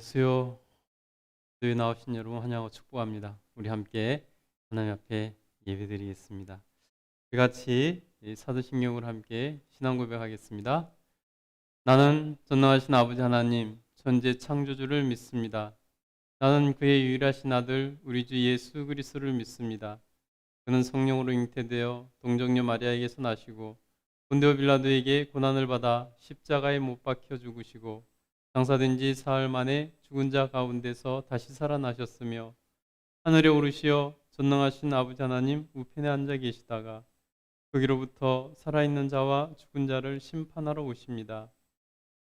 수요에 나오신 여러분 환영하고 축복합니다. 우리 함께 하나님 앞에 예배드리겠습니다. 같이 사도신경을 함께 신앙 고백하겠습니다. 나는 전능하신 아버지 하나님 천지 창조주를 믿습니다. 나는 그의 유일하신 아들 우리 주 예수 그리스도를 믿습니다. 그는 성령으로 잉태되어 동정녀 마리아에게서 나시고 본디오 빌라도에게 고난을 받아 십자가에 못 박혀 죽으시고 장사된 지 사흘 만에 죽은 자 가운데서 다시 살아나셨으며 하늘에 오르시어 전능하신 아버지 하나님 우편에 앉아 계시다가 거기로부터 살아있는 자와 죽은 자를 심판하러 오십니다.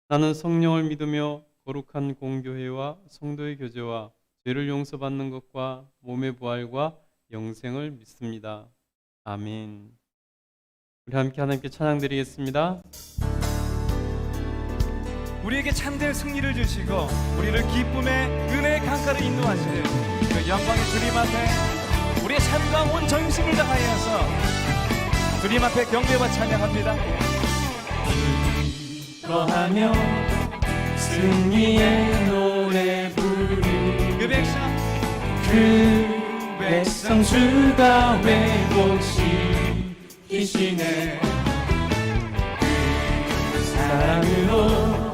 나는 성령을 믿으며 거룩한 공교회와 성도의 교제와 죄를 용서받는 것과 몸의 부활과 영생을 믿습니다. 아멘. 우리 함께 하나님께 찬양드리겠습니다. 우리에게 참된 승리를 주시고 우리를 기쁨의 은혜의 강가로 인도하시는 그 영광의 주님 앞에 우리의 삶과 온 정신을 다하여서 주님 앞에 경배와 찬양합니다. 기뻐하며 승리의 노래 부르 그 백성 주가 회복시키시네. 그 사랑으로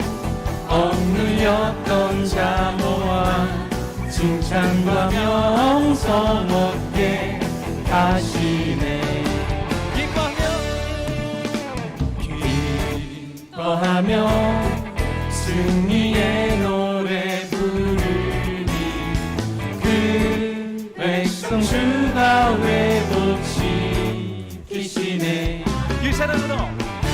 억눌렸던 자모와 칭찬과 명성 얻게 하시네. 기뻐하며 승리의 노래 부르니 그 백성 주가 회복시키시네. 그 사랑으로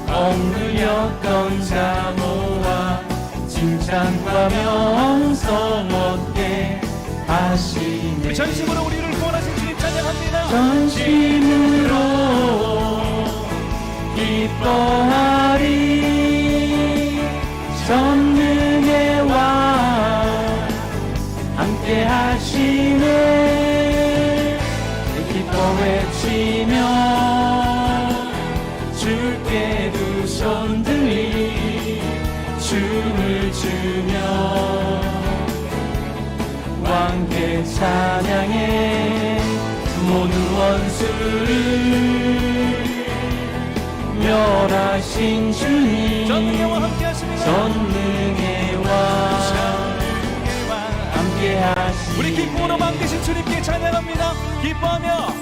억눌렸던 자모와 칭찬과 명성 얻게 하시네. 우리 전심으로 우리를 구원하신 주님 찬양합니다. 전심으로 기뻐하리. 전능의 왕 함께 하시네. 외치며 주께 두 손 들이 춤을 추며 왕께 찬양해 모든 원수를 멸하신 주님 전능의 왕 함께 하십니다. 전능의 왕 함께 하시네 우리 기쁨으로 만드신 주님께 찬양합니다. 기뻐하며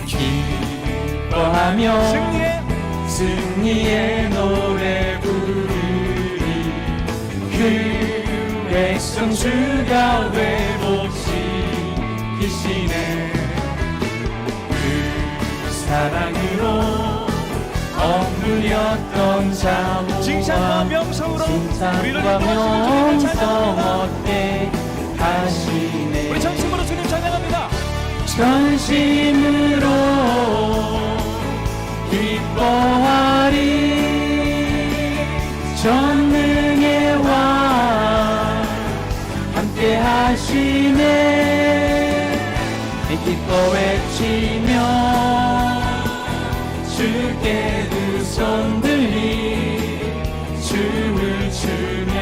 기뻐하며 승리의 노래 부르리 그 백성 주가 회복시키시네 그 사랑으로 억눌렸던 자모와 칭찬과 명성으로 우리를 칭찬과 인도하시는 주님을 명성 찬양합니다. 얻게 하시네 우리 전심으로 주님 찬양합니다. 전심으로 기뻐하리 전능의 왕 함께 하시네 기뻐 외치며 주께 두 손 들이 춤을 추며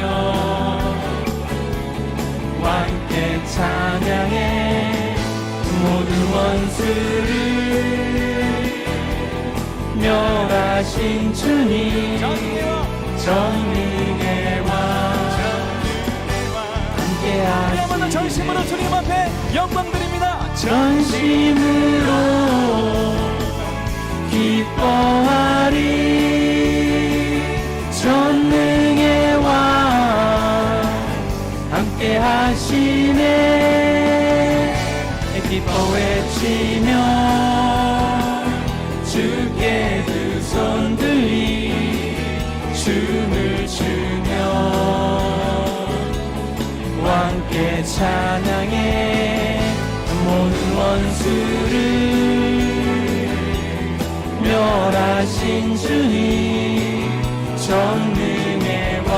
왕께 찬양해 모든 원수를 멸하신 주님 전능의 왕 함께 우리야말로 하시네 전심으로 주님 앞에 영광 드립니다. 전심으로 기뻐하리 전능의 왕 함께 하시네 기뻐 외치며 주께 두 손 들이 춤을 추며 왕께 찬양해 모든 원수를 멸하신 주님 전능의 왕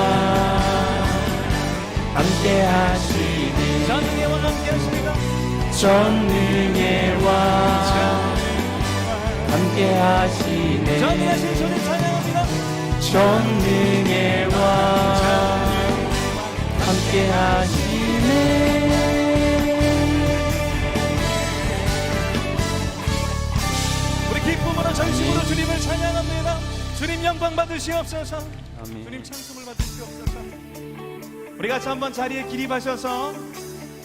함께 하시네 전능의 왕 함께 하십니다. 전능의 왕 함께 하시네 전능하신 주님 찬양합니다. 전능의 왕 함께 하시네 우리 기쁨으로 전심으로 주님을 찬양합니다. 주님 영광 받으시옵소서. 아멘. 주님 찬송을 받으시옵소서. 우리 같이 한번 자리에 기립하셔서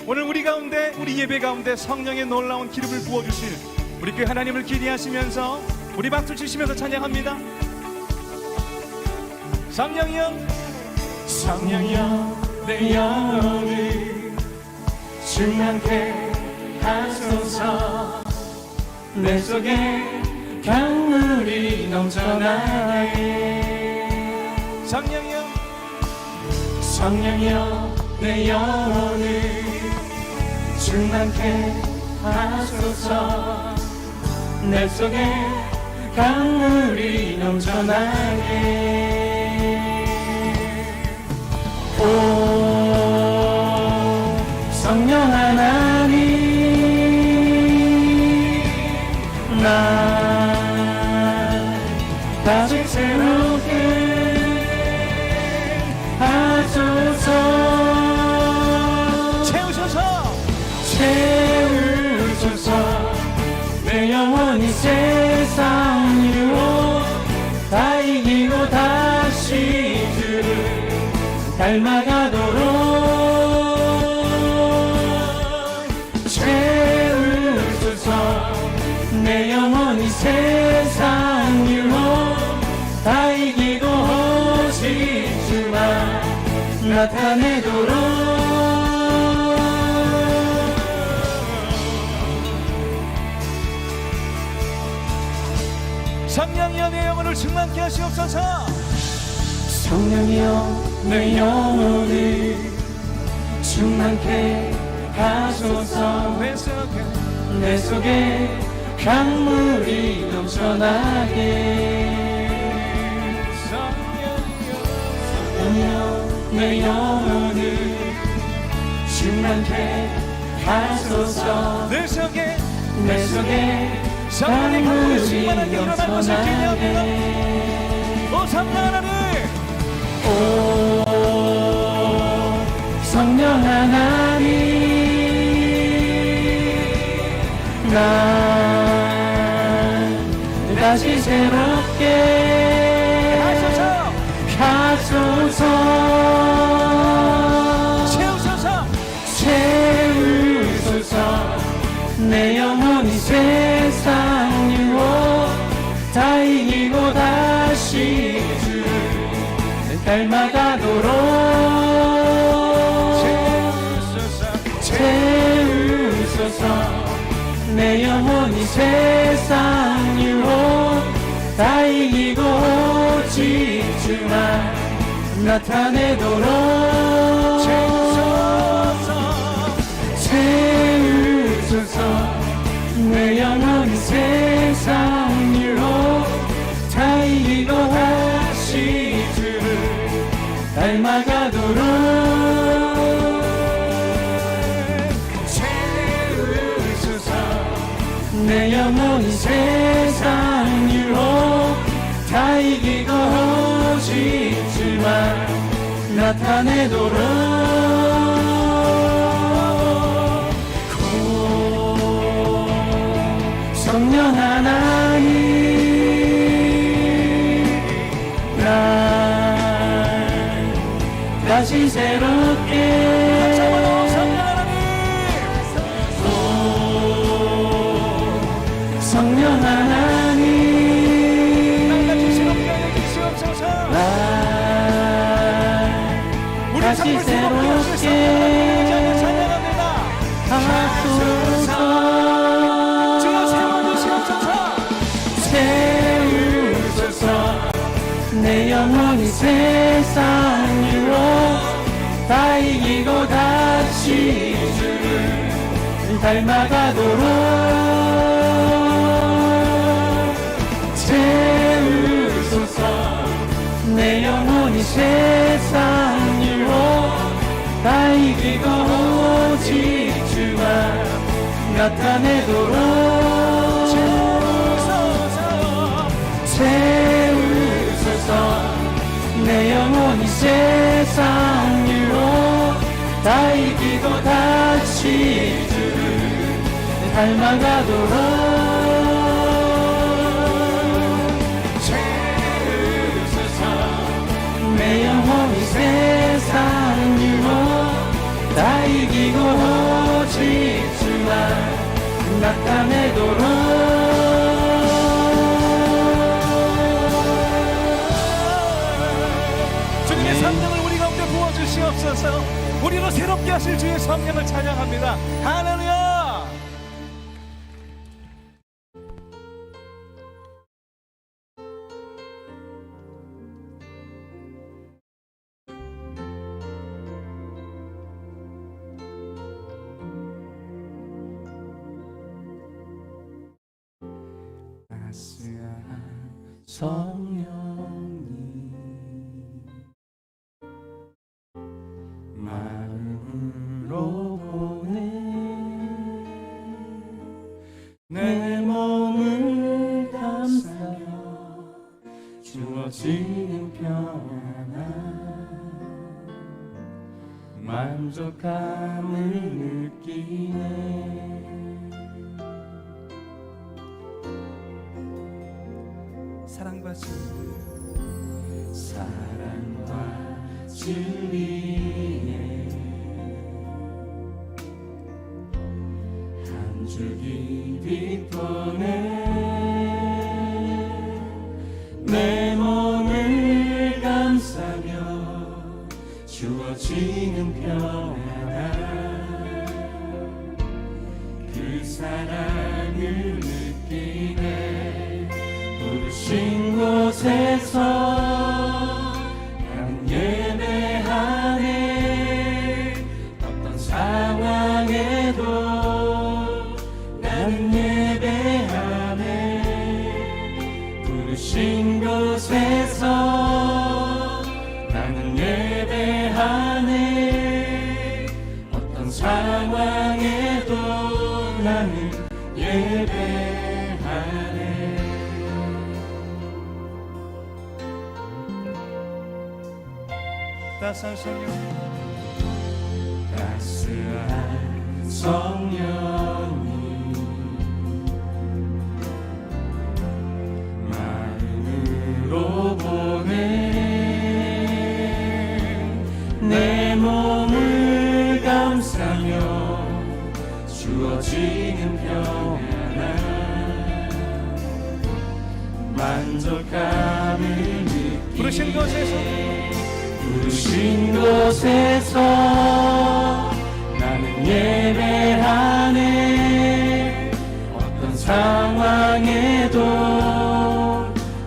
오늘 우리 가운데 우리 예배 가운데 성령의 놀라운 기름을 부어주실 우리 그 하나님을 기대하시면서 우리 박수 치시면서 찬양합니다. 성령이여 성령이여 내 영혼을 충만케 하소서 내 속에 강물이 넘쳐나게 성령이여 성령이여 내 영혼을 충만케 하소서 내 속에 강물이 넘쳐나게 오 성령 하나님 나 다시 새롭게 하소서 채우소서 내 영혼이 세상 유혹 다 이기고 다시 주를 닮아가도록 채우소서 내 영혼이 세상 유혹 다 이기고 오직 주만 나타내도록 성령이여 내 영혼을 충만케 하시옵소서. 성령이여 내 영혼을 충만케 하소서 내 속에 강물이 넘쳐나게 성령이여 내 영혼을 충만케 하소서 내 속에 성령의 강물이 충만하게 일어날 것을 기대합니다. 오 성령 하나님, 오 성령 하나님, 난 다시 새롭게 하소서, 채우소서. 내 영혼이 세상 유혹 다 이기고 다시 주를 닮아가도록 채우소서. 내 영혼이 세상 유혹 다 이기고 오직 주만 나타내도록 채우소서. 내 영혼이 세상 유혹 다 이기고 다시 주를 닮아가도록 채우소서. 내 영혼이 세상 유혹 다 이기고 오직 주만 나타내도록 성령 하나님, 날 다시 새롭게 성령 하나님, 날 다시 새롭게 하소서. 채우소서. 내 영혼이 세상 유혹 다 이기고 다시 주를 닮아가도록 채우소서. 내 영혼이 세상 유혹 다 이기고 오직 주만 나타내도록 채우소서. 내 영혼이 세상 유혹 다 이기고 다시 주를 닮아가도록 채우소서. 내 영혼이 세상 유혹 다 이기고 오직 주만 나타내도록 성령을 우리 가운데 부어주시옵소서. 우리로 새롭게 하실 주의 성령을 찬양합니다. 할렐루야. 성령이 마음으로 보내 내 몸을 감싸며 주어지는 평안함 만족감을 느끼네. 사랑과 진리에 한 줄기 빛보네 내 몸을 감싸며 주어지는 평안함 그 사랑을 느끼네. 부르신 곳에서 난 예배하네. 어떤 상황에도 난 예배하네. 부르신 곳에서 나는 예배하네. 어떤 상황에도 나는 예배하네. 따스한 성령, 따스한 성령이 마음으로 보내 내 몸을 감싸며 주어지는 평안함 만족감을 느끼 부르신 곳에서 부르신 곳에서 나는 예배하네 어떤 상황에도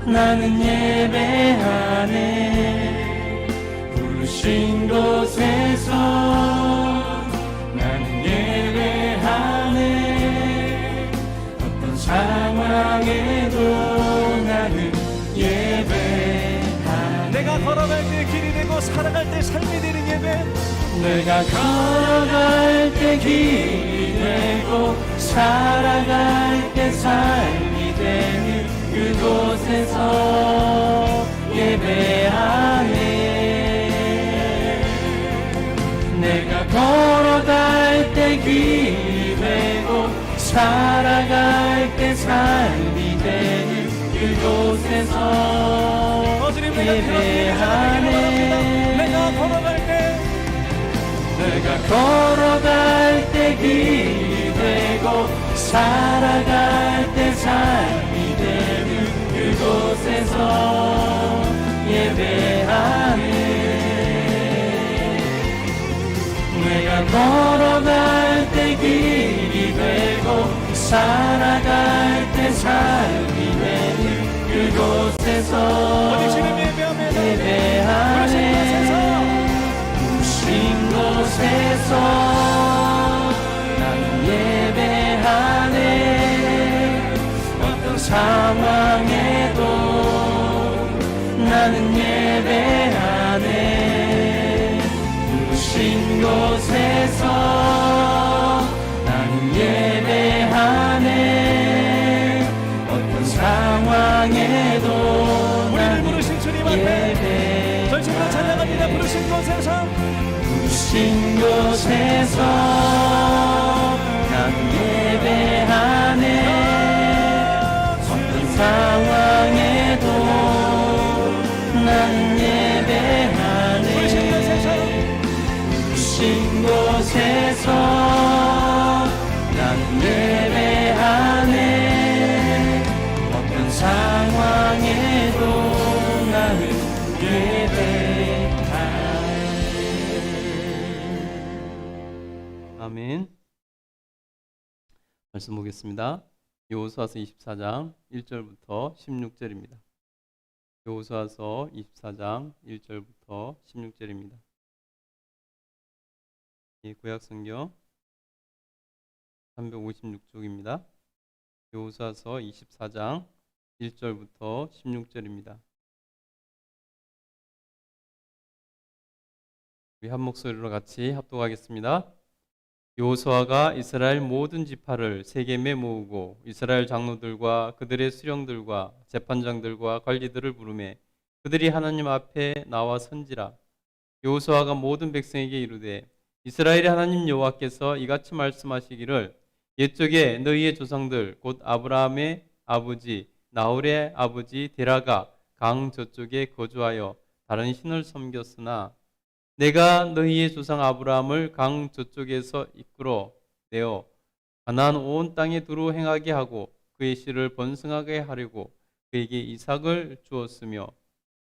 나는 예배하네 부르신 곳에서 나는 예배하네 어떤 상황에도 나는 예배하네 내가 걸어갈 때 길이 되고 살아갈 때 삶이 되는 예배, 내가 걸어갈 때 길이 되고 살아갈 때 삶이 되는 그곳에서 예배하네 내가 걸어갈 때 길이 되고 살아갈 때 삶이 되는 그곳에서 주님 예배하네 내가 걸어갈 때 내가 걸어갈 때 길이 되고 살아갈 때 삶이 되는 그곳에서 예배하네 내가 걸어갈 때 길이 되고 살아갈 때 삶이 되는 그곳에서 어디 지금 예배합니다. 예배하네 부르신 곳에서 나는 예배하네 어떤 상황에도 나는 예배하네 부르신 곳에서 나는 예배하네 어떤 상황에도 우리를 부르신 주님 앞에 전심으로 찬양합니다. 부르신 곳에서 부르신 곳에서 나는 예배하네 어떤 상황에도 나는 예배하네 부르신 곳에서 나는 예배하네 어떤 상황에도 나는 아멘. 말씀 보겠습니다. 여호수아서 24장 1절부터 16절입니다. 여호수아서 24장 1절부터 16절입니다. 이 구약 성경 356쪽입니다. 여호수아서 24장 1절부터 16절입니다. 우리 한 목소리로 같이 합독하겠습니다. 여호수아가 이스라엘 모든 지파를 세겜에 모으고 이스라엘 장로들과 그들의 수령들과 재판장들과 관리들을 부르매 그들이 하나님 앞에 나와 선지라. 여호수아가 모든 백성에게 이르되 이스라엘의 하나님 여호와께서 이같이 말씀하시기를 옛적에 너희의 조상들 곧 아브라함의 아버지 나홀의 아버지 데라가 강 저쪽에 거주하여 다른 신을 섬겼으나 내가 너희의 조상 아브라함을 강 저쪽에서 이끌어 내어 가나안 온 땅에 두루 행하게 하고 그의 씨를 번성하게 하려고 그에게 이삭을 주었으며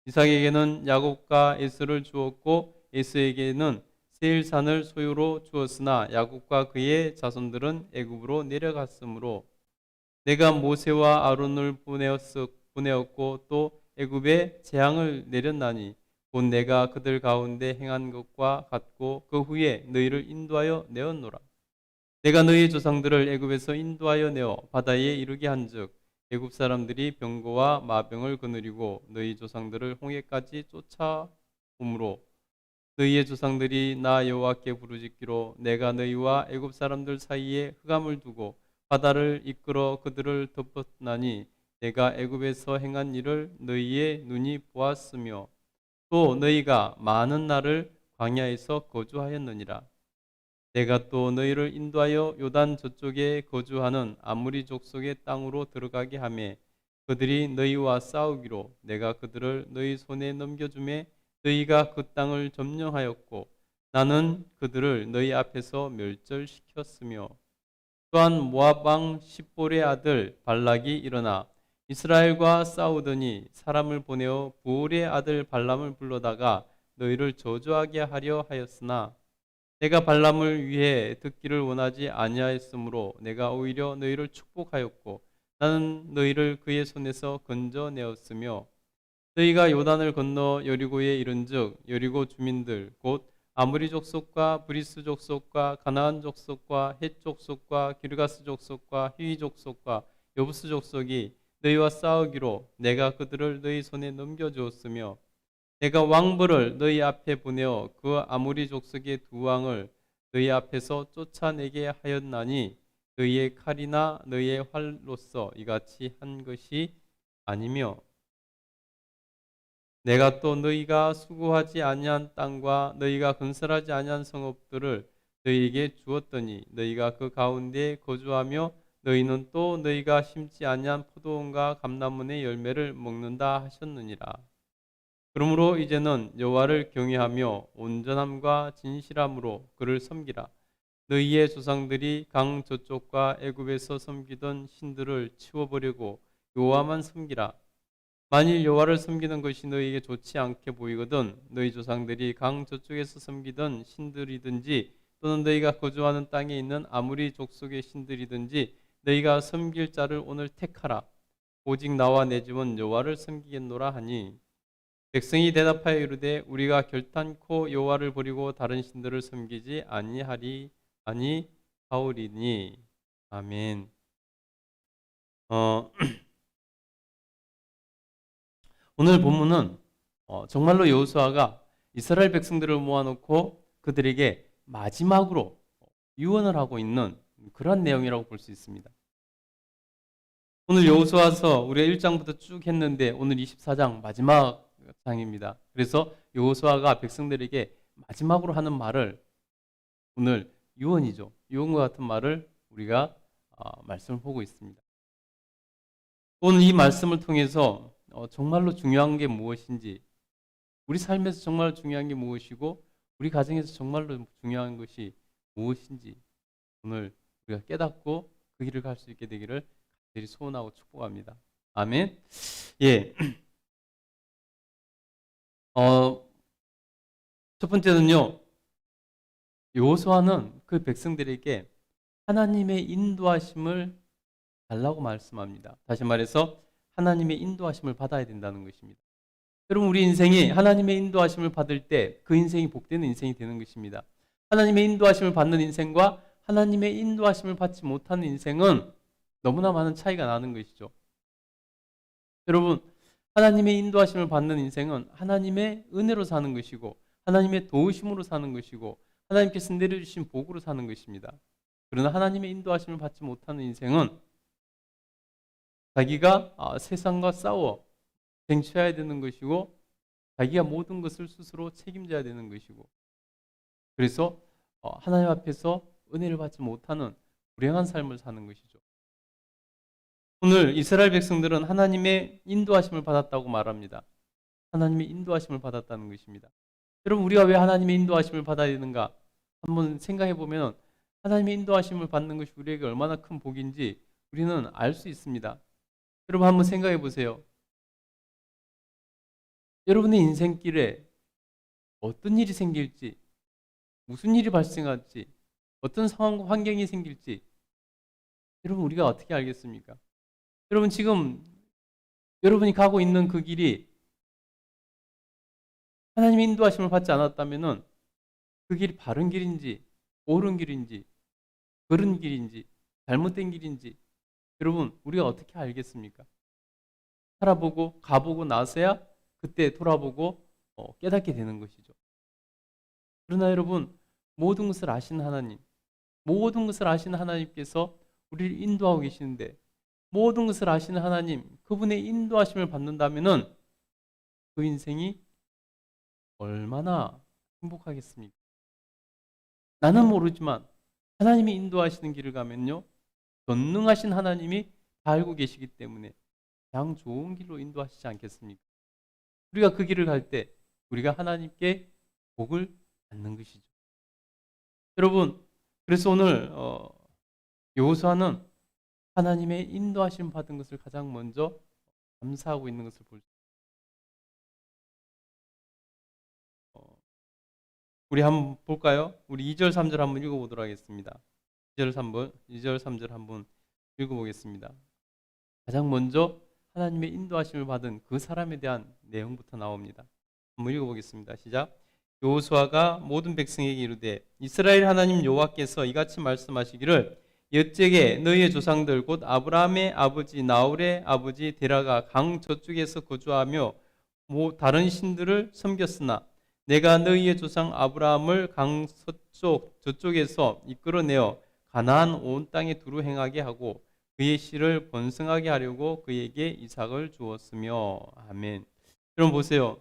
이삭에게는 야곱과 에스를 주었고 에스에게는 세일산을 소유로 주었으나 야곱과 그의 자손들은 애굽으로 내려갔으므로 내가 모세와 아론을 보내었고 또 애굽에 재앙을 내렸나니 곧 내가 그들 가운데 행한 것과 같고 그 후에 너희를 인도하여 내었노라. 내가 너희 조상들을 애굽에서 인도하여 내어 바다에 이르게 한즉 애굽 사람들이 병거와 마병을 거느리고 너희 조상들을 홍해까지 쫓아오므로 너희의 조상들이 나 여호와께 부르짖기로 내가 너희와 애굽 사람들 사이에 흑암을 두고 바다를 이끌어 그들을 덮었나니 내가 애굽에서 행한 일을 너희의 눈이 보았으며 또 너희가 많은 날을 광야에서 거주하였느니라. 내가 또 너희를 인도하여 요단 저쪽에 거주하는 아무리 족속의 땅으로 들어가게 하매 그들이 너희와 싸우기로 내가 그들을 너희 손에 넘겨주매 너희가 그 땅을 점령하였고 나는 그들을 너희 앞에서 멸절시켰으며 또한 모압 왕 십볼의 아들 발락이 일어나 이스라엘과 싸우더니 사람을 보내어 부올의 아들 발람을 불러다가 너희를 저주하게 하려 하였으나 내가 발람을 위해 듣기를 원하지 아니하였으므로 내가 오히려 너희를 축복하였고 나는 너희를 그의 손에서 건져내었으며 너희가 요단을 건너 여리고에 이른즉 여리고 주민들 곧 아무리 족속과 브리스 족속과 가나안 족속과 헷 족속과 기르가스 족속과 히위 족속과 여부스 족속이 너희와 싸우기로 내가 그들을 너희 손에 넘겨주었으며 내가 왕벌을 너희 앞에 보내어 그 아무리 족속의 두 왕을 너희 앞에서 쫓아내게 하였나니 너희의 칼이나 너희의 활로서 이같이 한 것이 아니며 내가 또 너희가 수고하지 아니한 땅과 너희가 건설하지 아니한 성읍들을 너희에게 주었더니 너희가 그 가운데 거주하며 너희는 또 너희가 심지 아니한 포도원과 감람문의 열매를 먹는다 하셨느니라. 그러므로 이제는 여호와를 경외하며 온전함과 진실함으로 그를 섬기라. 너희의 조상들이 강 저쪽과 애굽에서 섬기던 신들을 치워버리고 여호와만 섬기라. 만일 여호와를 섬기는 것이 너희에게 좋지 않게 보이거든 너희 조상들이 강 저쪽에서 섬기던 신들이든지 또는 너희가 거주하는 땅에 있는 아무리 족속의 신들이든지 너희가 섬길 자를 오늘 택하라. 오직 나와 내 집은 여호와를 섬기겠노라 하니 백성이 대답하여 이르되 우리가 결단코 여호와를 버리고 다른 신들을 섬기지 아니하오리니. 아멘. 오늘 본문은 정말로 여호수아가 이스라엘 백성들을 모아놓고 그들에게 마지막으로 유언을 하고 있는 그러한 내용이라고 볼 수 있습니다. 오늘 여호수아서 우리가 1장부터 쭉 했는데 오늘 24장 마지막 장입니다. 그래서 여호수아가 백성들에게 마지막으로 하는 말을 오늘 유언이죠. 유언과 같은 말을 우리가 말씀을 보고 있습니다. 오늘 이 말씀을 통해서 정말로 중요한 게 무엇인지, 우리 삶에서 정말 중요한 게 무엇이고 우리 가정에서 정말로 중요한 것이 무엇인지 오늘 우리가 깨닫고 그 길을 갈 수 있게 되기를 간절히 소원하고 축복합니다. 아멘. 예. 첫 번째는요, 여호수아는 그 백성들에게 하나님의 인도하심을 달라고 말씀합니다. 다시 말해서 하나님의 인도하심을 받아야 된다는 것입니다. 여러분, 우리 인생이 하나님의 인도하심을 받을 때 그 인생이 복되는 인생이 되는 것입니다. 하나님의 인도하심을 받는 인생과 하나님의 인도하심을 받지 못하는 인생은 너무나 많은 차이가 나는 것이죠. 여러분, 하나님의 인도하심을 받는 인생은 하나님의 은혜로 사는 것이고 하나님의 도우심으로 사는 것이고 하나님께서 내려주신 복으로 사는 것입니다. 그러나 하나님의 인도하심을 받지 못하는 인생은 자기가 세상과 싸워 쟁취해야 되는 것이고 자기가 모든 것을 스스로 책임져야 되는 것이고 그래서 하나님 앞에서 은혜를 받지 못하는 불행한 삶을 사는 것이죠. 오늘 이스라엘 백성들은 하나님의 인도하심을 받았다고 말합니다. 하나님의 인도하심을 받았다는 것입니다. 여러분, 우리가 왜 하나님의 인도하심을 받아야 되는가? 한번 생각해 보면 하나님의 인도하심을 받는 것이 우리에게 얼마나 큰 복인지 우리는 알 수 있습니다. 여러분, 한번 생각해 보세요. 여러분의 인생길에 어떤 일이 생길지, 무슨 일이 발생할지, 어떤 상황과 환경이 생길지 여러분, 우리가 어떻게 알겠습니까? 여러분, 지금 여러분이 가고 있는 그 길이 하나님의 인도하심을 받지 않았다면 그 길이 바른 길인지 옳은 길인지 그른 길인지 잘못된 길인지 여러분, 우리가 어떻게 알겠습니까? 살아보고 가보고 나서야 그때 돌아보고 깨닫게 되는 것이죠. 그러나 여러분, 모든 것을 아시는 하나님, 모든 것을 아시는 하나님께서 우리를 인도하고 계시는데 모든 것을 아시는 하나님, 그분의 인도하심을 받는다면은 그 인생이 얼마나 행복하겠습니까? 나는 모르지만 하나님이 인도하시는 길을 가면요, 전능하신 하나님이 다 알고 계시기 때문에 가장 좋은 길로 인도하시지 않겠습니까? 우리가 그 길을 갈 때 우리가 하나님께 복을 받는 것이죠. 여러분, 그래서 오늘 여호수아는 하나님의 인도하심 받은 것을 가장 먼저 감사하고 있는 것을 볼 수 있어요. 우리 한번 볼까요? 우리 2절, 3절 한번 읽어보도록 하겠습니다. 2절, 3절 한번 읽어보겠습니다. 가장 먼저 하나님의 인도하심을 받은 그 사람에 대한 내용부터 나옵니다. 한번 읽어보겠습니다. 시작. 여호수아가 모든 백성에게 이르되 이스라엘 하나님 여호와께서 이같이 말씀하시기를 옛적에 너희의 조상들 곧 아브라함의 아버지 나홀의 아버지 데라가 강 저쪽에서 거주하며 다른 신들을 섬겼으나 내가 너희의 조상 아브라함을 강 서쪽 저쪽에서 이끌어내어 가나안 온 땅에 두루 행하게 하고 그의 씨를 번성하게 하려고 그에게 이삭을 주었으며. 아멘. 여러분 보세요.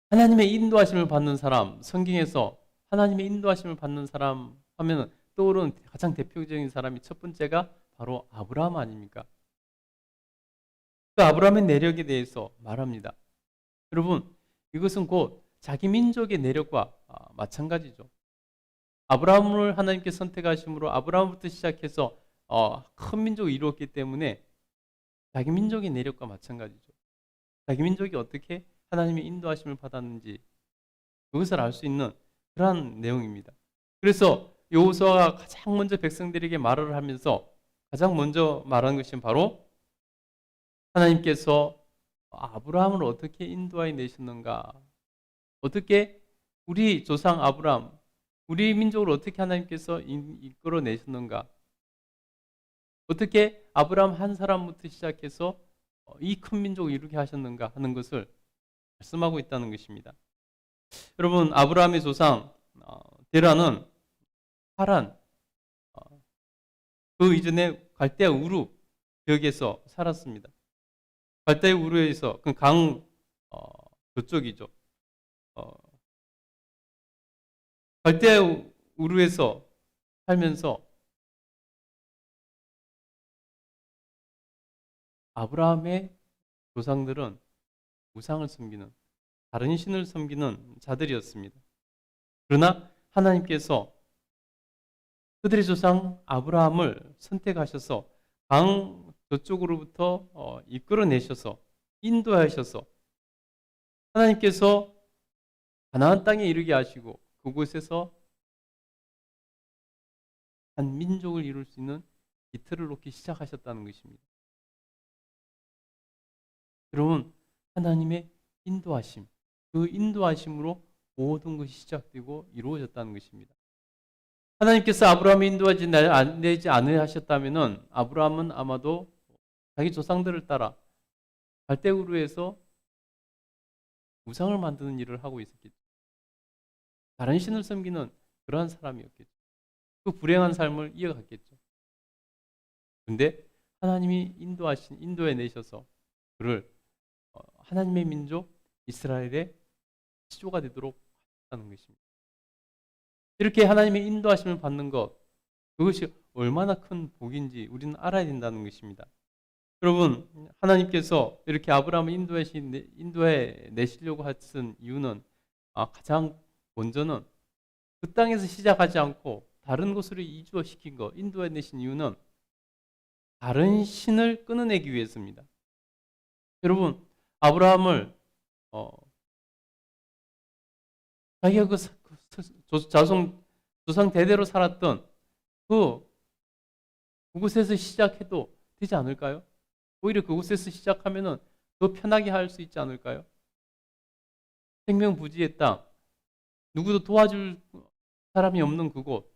하나님의 인도하심을 받는 사람, 성경에서 하나님의 인도하심을 받는 사람 하면 떠오르는 가장 대표적인 사람이 첫 번째가 바로 아브라함 아닙니까? 그 아브라함의 내력에 대해서 말합니다. 여러분, 이것은 곧 자기 민족의 내력과 마찬가지죠. 아브라함을 하나님께 선택하심으로 아브라함부터 시작해서 큰 민족을 이루었기 때문에 자기 민족의 내력과 마찬가지죠. 자기 민족이 어떻게 하나님의 인도하심을 받았는지 그것을 알 수 있는 그러한 내용입니다. 그래서 여호수아가 가장 먼저 백성들에게 말을 하면서 가장 먼저 말한 것이 바로 하나님께서 아브라함을 어떻게 인도하여 내셨는가, 어떻게 우리 조상 아브라함, 우리 민족을 어떻게 하나님께서 이끌어 내셨는가, 어떻게 아브라함 한 사람부터 시작해서 이 큰 민족을 이루게 하셨는가 하는 것을 말씀하고 있다는 것입니다. 여러분, 아브라함의 조상 데라는 하란, 그 이전에 갈대아 우루 지역에서 살았습니다. 갈대아 우루에서 그 강 저쪽이죠. 갈대아 우루에서 살면서 아브라함의 조상들은 우상을 섬기는, 다른 신을 섬기는 자들이었습니다. 그러나 하나님께서 그들의 조상 아브라함을 선택하셔서 강 저쪽으로부터 이끌어내셔서 인도하셔서 하나님께서 가나안 땅에 이르게 하시고 그곳에서 한 민족을 이룰 수 있는 기틀을 놓기 시작하셨다는 것입니다. 여러분, 하나님의 인도하심, 그 인도하심으로 모든 것이 시작되고 이루어졌다는 것입니다. 하나님께서 아브라함을 인도하지 않으셨다면 아브라함은 아마도 자기 조상들을 따라 갈대우르에서 우상을 만드는 일을 하고 있었겠죠. 다른 신을 섬기는 그러한 사람이었겠죠. 그 불행한 삶을 이어갔겠죠. 그런데 하나님이 인도해 내셔서 그를 하나님의 민족 이스라엘의 시조가 되도록 하셨다는 것입니다. 이렇게 하나님의 인도하심을 받는 것, 그것이 얼마나 큰 복인지 우리는 알아야 된다는 것입니다. 여러분, 하나님께서 이렇게 아브라함을 인도해 내시려고 하신 이유는 가장 먼저는 그 땅에서 시작하지 않고 다른 곳으로 이주시킨 것, 인도해 내신 이유는 다른 신을 끊어내기 위해서입니다. 여러분, 아브라함을 자기가 조상 대대로 살았던 그곳에서 시작해도 되지 않을까요? 오히려 그곳에서 시작하면은 더 편하게 할 수 있지 않을까요? 생명부지의 땅, 누구도 도와줄 사람이 없는 그곳,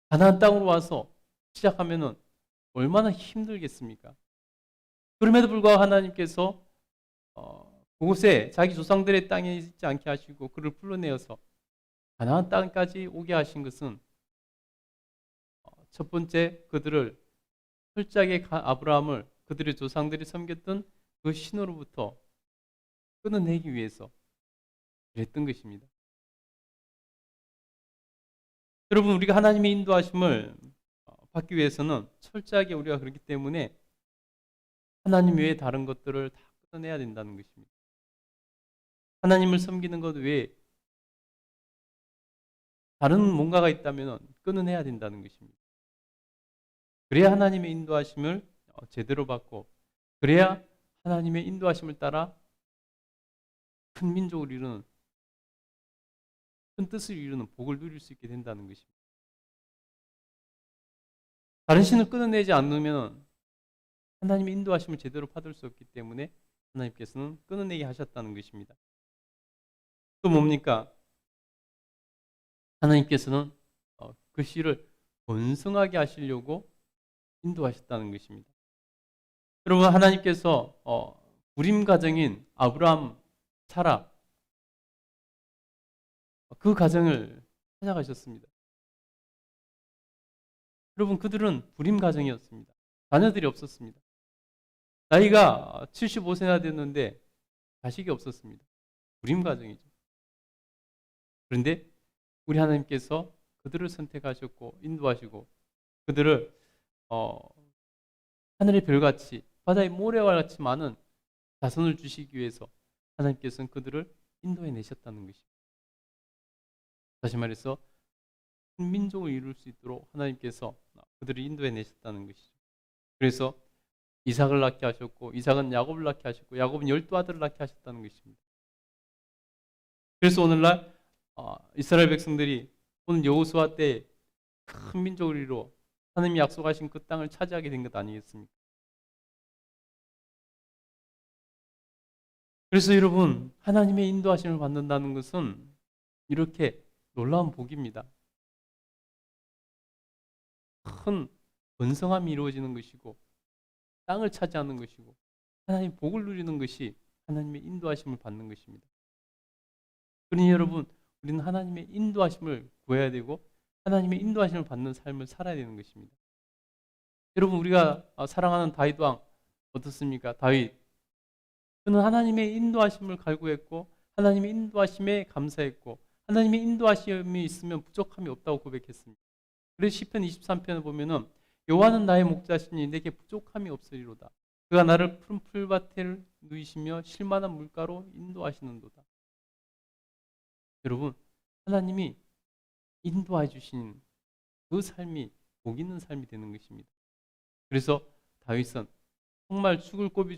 가나안 땅으로 와서 시작하면은 얼마나 힘들겠습니까? 그럼에도 불구하고 하나님께서 그곳에 자기 조상들의 땅에 있지 않게 하시고 그를 불러내어서 가나안 땅까지 오게 하신 것은 첫 번째 그들을 철저하게 아브라함을 그들의 조상들이 섬겼던 그 신으로부터 끊어내기 위해서 그랬던 것입니다. 여러분, 우리가 하나님의 인도하심을 받기 위해서는 철저하게 우리가 그렇기 때문에 하나님 외에 다른 것들을 다 끊어내야 된다는 것입니다. 하나님을 섬기는 것 외에 다른 뭔가가 있다면 끊어내야 된다는 것입니다. 그래야 하나님의 인도하심을 제대로 받고, 그래야 하나님의 인도하심을 따라 큰 민족을 이루는, 큰 뜻을 이루는 복을 누릴 수 있게 된다는 것입니다. 다른 신을 끊어내지 않으면 하나님의 인도하심을 제대로 받을 수 없기 때문에 하나님께서는 끊어내게 하셨다는 것입니다. 또 뭡니까? 하나님께서는 그 씨를 번성하게 하시려고 인도하셨다는 것입니다. 여러분, 하나님께서 불임 가정인 아브라함, 사라 그 가정을 찾아가셨습니다. 여러분, 그들은 불임 가정이었습니다. 자녀들이 없었습니다. 나이가 75세나 됐는데 자식이 없었습니다. 불임 가정이죠. 그런데 우리 하나님께서 그들을 선택하셨고 인도하시고 그들을 하늘의 별같이 바다의 모래와 같이 많은 자손을 주시기 위해서 하나님께서는 그들을 인도해 내셨다는 것입니다. 다시 말해서 큰 민족을 이룰 수 있도록 하나님께서 그들을 인도해 내셨다는 것이죠. 그래서 이삭을 낳게 하셨고, 이삭은 야곱을 낳게 하셨고, 야곱은 12아들을 낳게 하셨다는 것입니다. 그래서 오늘날 이스라엘 백성들이 오늘 여호수아 때 큰 민족을 이루어 하나님이 약속하신 그 땅을 차지하게 된 것 아니겠습니까? 그래서 여러분, 하나님의 인도하심을 받는다는 것은 이렇게 놀라운 복입니다. 큰 번성함이 이루어지는 것이고 땅을 차지하는 것이고 하나님의 복을 누리는 것이 하나님의 인도하심을 받는 것입니다. 그러니 여러분, 우리는 하나님의 인도하심을 구해야 되고 하나님의 인도하심을 받는 삶을 살아야 되는 것입니다. 여러분, 우리가 사랑하는 다윗 왕 어떻습니까? 다윗, 그는 하나님의 인도하심을 갈구했고 하나님의 인도하심에 감사했고 하나님의 인도하심이 있으면 부족함이 없다고 고백했습니다. 그래서 시편 23편을 보면은 여호와는 나의 목자시니 내게 부족함이 없으리로다. 그가 나를 푸른 풀밭에 누이시며 쉴만한 물가로 인도하시는도다. 여러분, 하나님이 인도해 주신 그 삶이 복 있는 삶이 되는 것입니다. 그래서 다윗은 정말 죽을 고비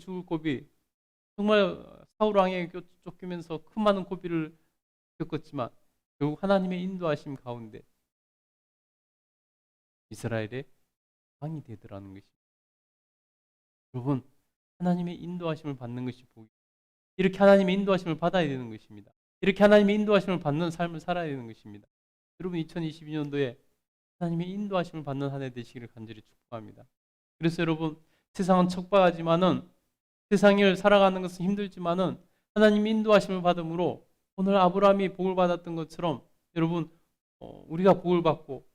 정말 사울 왕에게 쫓기면서 큰 많은 고비를 겪었지만 결국 하나님의 인도하심 가운데 이스라엘의 왕이 되더라는 것입니다. 여러분, 하나님의 인도하심을 받는 것이 복이에요. 이렇게 하나님의 인도하심을 받아야 되는 것입니다. 이렇게 하나님의 인도하심을 받는 삶을 살아야 되는 것입니다. 여러분, 2022년도에 하나님의 인도하심을 받는 한 해 되시기를 간절히 축복합니다. 그래서 여러분, 세상은 척박하지만은 세상을 살아가는 것은 힘들지만은 하나님의 인도하심을 받음으로 오늘 아브라함이 복을 받았던 것처럼 여러분, 우리가 복을 받고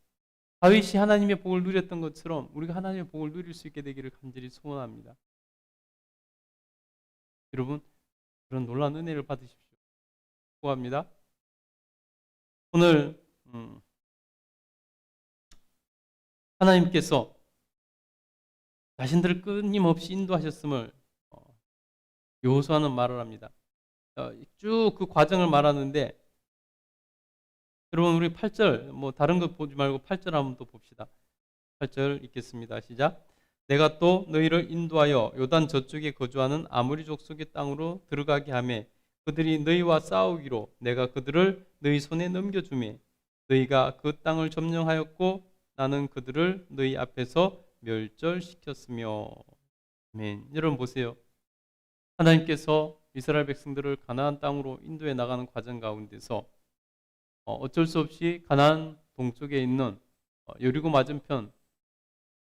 다윗이 하나님의 복을 누렸던 것처럼 우리가 하나님의 복을 누릴 수 있게 되기를 간절히 소원합니다. 여러분, 그런 놀라운 은혜를 받으십시오. 축복합니다. 오늘 하나님께서 자신들을 끊임없이 인도하셨음을 여호수아는 말을 합니다. 쭉 그 과정을 말하는데 여러분, 우리 8절 다른 거 보지 말고 8절 한번 또 봅시다. 8절 읽겠습니다. 시작. 내가 또 너희를 인도하여 요단 저쪽에 거주하는 아모리 족속의 땅으로 들어가게 하며 그들이 너희와 싸우기로 내가 그들을 너희 손에 넘겨주매 너희가 그 땅을 점령하였고 나는 그들을 너희 앞에서 멸절시켰으며. 아멘. 여러분 보세요. 하나님께서 이스라엘 백성들을 가나안 땅으로 인도해 나가는 과정 가운데서 어쩔 수 없이 가나안 동쪽에 있는 여리고 맞은편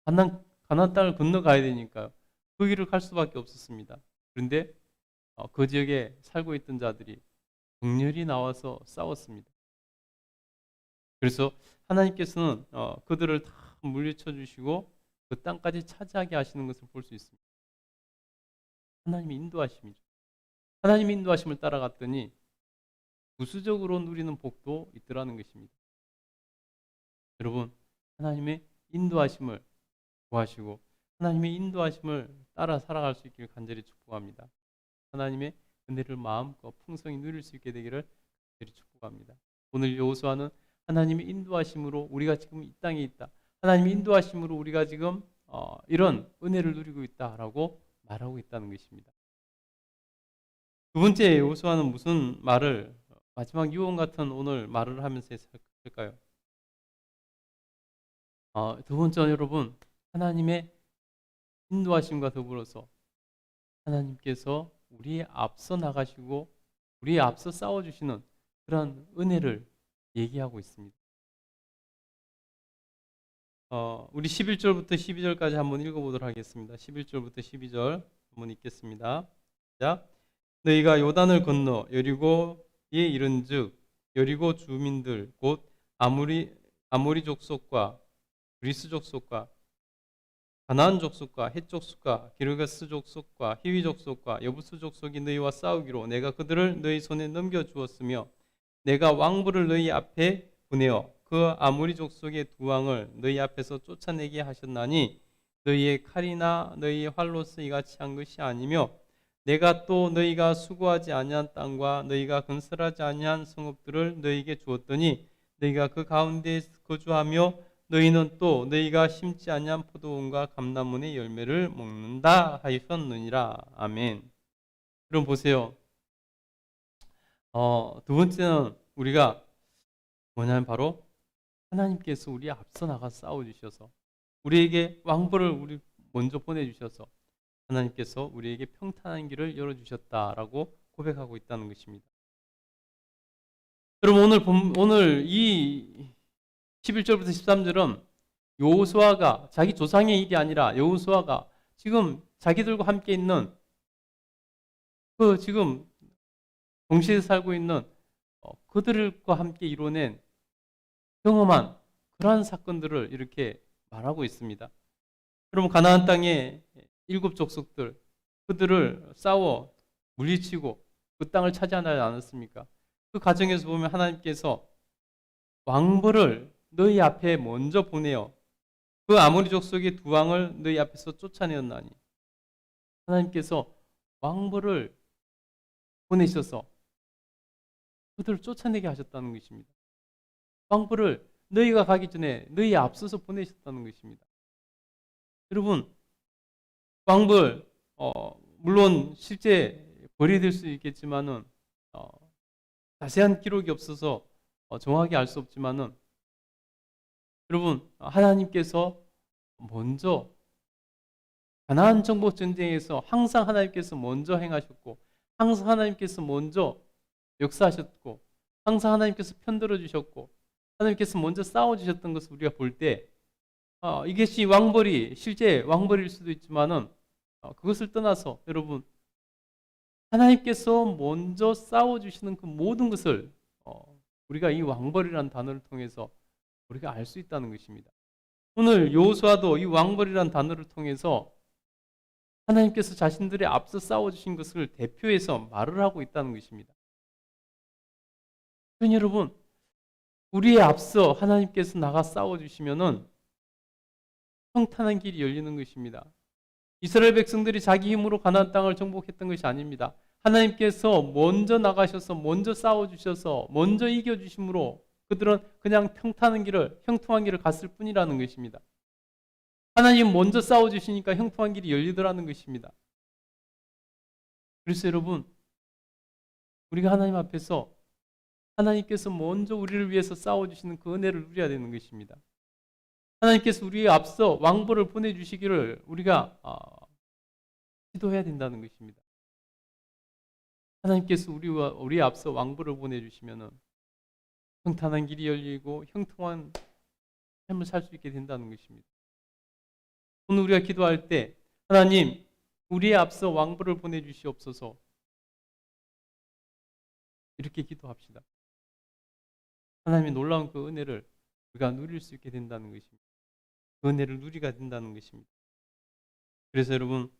가나안 땅을 건너가야 되니까요. 그 길을 갈 수밖에 없었습니다. 그런데 그 지역에 살고 있던 자들이 극렬히 나와서 싸웠습니다. 그래서 하나님께서는 그들을 다 물리쳐 주시고 그 땅까지 차지하게 하시는 것을 볼 수 있습니다. 하나님의 인도하심이죠. 하나님의 인도하심을 따라갔더니 부수적으로 누리는 복도 있더라는 것입니다. 여러분, 하나님의 인도하심을 구하시고 하나님의 인도하심을 따라 살아갈 수 있기를 간절히 축복합니다. 하나님의 은혜를 마음껏 풍성히 누릴 수 있게 되기를 간절히 축복합니다. 오늘 여호수아는 하나님의 인도하심으로 우리가 지금 이 땅에 있다. 하나님의 인도하심으로 우리가 지금 이런 은혜를 누리고 있다라고 말하고 있다는 것입니다. 두 번째, 여호수아는 무슨 말을 마지막 유언 같은 오늘 말을 하면서 했을까요? 두 번째는 여러분, 하나님의 인도하심과 더불어서 하나님께서 우리의 앞서 나가시고 우리의 앞서 싸워주시는 그런 은혜를 얘기하고 있습니다. 우리 11절부터 12절까지 한번 읽어보도록 하겠습니다. 11절부터 12절 한번 읽겠습니다. 자, 너희가 요단을 건너 여리고에 이른즉 여리고 주민들 곧 아모리 족속과 그리스 족속과 가나안 족속과 헷 족속과 기르가스 족속과 히위 족속과 여부스 족속이 너희와 싸우기로 내가 그들을 너희 손에 넘겨 주었으며 내가 왕부를 너희 앞에 보내어 그 아모리 족속의 두 왕을 너희 앞에서 쫓아내게 하셨나니 너희의 칼이나 너희의 활로서 이같이 한 것이 아니며 내가 또 너희가 수고하지 아니한 땅과 너희가 건설하지 아니한 성읍들을 너희에게 주었더니 너희가 그 가운데 거주하며 너희는 또 너희가 심지 아니한 포도원과 감람문의 열매를 먹는다 하셨느니라. 아멘. 그럼 보세요. 두 번째는 우리가 뭐냐면 바로 하나님께서 우리 앞서 나가 싸워주셔서 우리에게 왕부를 우리 먼저 보내주셔서 하나님께서 우리에게 평탄한 길을 열어주셨다라고 고백하고 있다는 것입니다. 여러분, 오늘 이 11절부터 13절은 여호수아가 자기 조상의 일이 아니라 여호수아가 지금 자기들과 함께 있는 그 지금 동시에 살고 있는 그들과 함께 이뤄낸 경험한 그러한 사건들을 이렇게 말하고 있습니다. 여러분, 가나안 땅의 7 족속들 그들을 싸워 물리치고 그 땅을 차지하지 않았습니까? 그 과정에서 보면 하나님께서 왕부를 너희 앞에 먼저 보내어 그 아모리 족속의 두 왕을 너희 앞에서 쫓아내었나니 하나님께서 왕부를 보내셔서 그들을 쫓아내게 하셨다는 것입니다. 왕부를 너희가 가기 전에 너희 앞서서 보내셨다는 것입니다. 여러분, 왕부를 물론 실제 벌이될 수 있겠지만은 자세한 기록이 없어서 정확히 알 수 없지만은 여러분, 하나님께서 먼저 가나안 정복 전쟁에서 항상 하나님께서 먼저 행하셨고 항상 하나님께서 먼저 역사하셨고 항상 하나님께서 편들어 주셨고 하나님께서 먼저 싸워 주셨던 것을 우리가 볼 때 이것이 왕벌이 실제 왕벌일 수도 있지만은 그것을 떠나서 여러분 하나님께서 먼저 싸워 주시는 그 모든 것을 우리가 이 왕벌이라는 단어를 통해서 우리가 알 수 있다는 것입니다. 오늘 여호수아도 이 왕벌이라는 단어를 통해서 하나님께서 자신들의 앞서 싸워주신 것을 대표해서 말을 하고 있다는 것입니다. 그러니 여러분, 우리의 앞서 하나님께서 나가 싸워주시면은 평탄한 길이 열리는 것입니다. 이스라엘 백성들이 자기 힘으로 가나안 땅을 정복했던 것이 아닙니다. 하나님께서 먼저 나가셔서 먼저 싸워주셔서 먼저 이겨주심으로 그들은 그냥 평탄한 길을 형통한 길을 갔을 뿐이라는 것입니다. 하나님 먼저 싸워주시니까 형통한 길이 열리더라는 것입니다. 그래서 여러분, 우리가 하나님 앞에서 하나님께서 먼저 우리를 위해서 싸워주시는 그 은혜를 누려야 되는 것입니다. 하나님께서 우리의 앞서 왕보를 보내주시기를 우리가 기도해야 된다는 것입니다. 하나님께서 우리의 앞서 왕보를 보내주시면은 평탄한 길이 열리고 형통한 삶을 살 수 있게 된다는 것입니다. 오늘 우리가 기도할 때 하나님 우리의 앞서 왕보를 보내주시옵소서 이렇게 기도합시다. 하나님의 놀라운 그 은혜를 우리가 누릴 수 있게 된다는 것입니다. 그 은혜를 누리게 된다는 것입니다. 그래서 여러분,